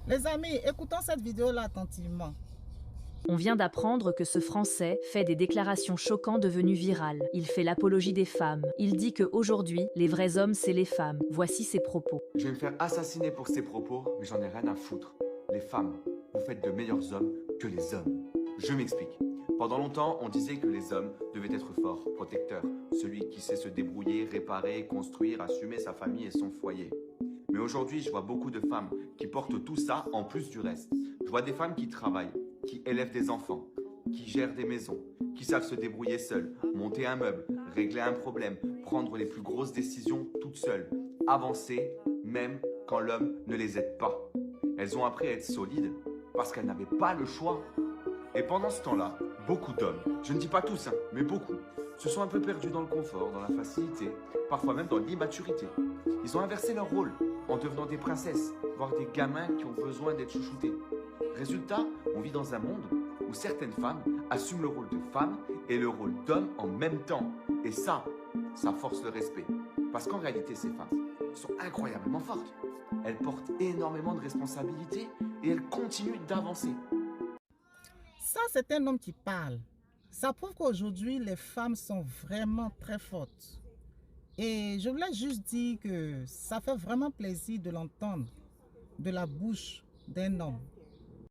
Les amis, écoutons cette vidéo-là attentivement. On vient d'apprendre que ce Français fait des déclarations choquantes devenues virales. Il fait l'apologie des femmes. Il dit qu'aujourd'hui, les vrais hommes, c'est les femmes. Voici ses propos. Je vais me faire assassiner pour ces propos, mais j'en ai rien à foutre. Les femmes, vous faites de meilleurs hommes que les hommes. Je m'explique. Pendant longtemps, on disait que les hommes devaient être forts, protecteurs, celui qui sait se débrouiller, réparer, construire, assumer sa famille et son foyer. Mais aujourd'hui, je vois beaucoup de femmes qui portent tout ça en plus du reste. Je vois des femmes qui travaillent, qui élèvent des enfants, qui gèrent des maisons, qui savent se débrouiller seules, monter un meuble, régler un problème, prendre les plus grosses décisions toutes seules, avancer même quand l'homme ne les aide pas. Elles ont appris à être solides parce qu'elles n'avaient pas le choix. Et pendant ce temps-là, beaucoup d'hommes, je ne dis pas tous, mais beaucoup, se sont un peu perdus dans le confort, dans la facilité, parfois même dans l'immaturité. Ils ont inversé leur rôle en devenant des princesses, voire des gamins qui ont besoin d'être chouchoutés. Résultat, on vit dans un monde où certaines femmes assument le rôle de femme et le rôle d'homme en même temps. Et ça force le respect. Parce qu'en réalité, ces femmes sont incroyablement fortes. Elles portent énormément de responsabilités et elles continuent d'avancer. Ça, c'est un homme qui parle. Ça prouve qu'aujourd'hui, les femmes sont vraiment très fortes. Et je voulais juste dire que ça fait vraiment plaisir de l'entendre de la bouche d'un homme.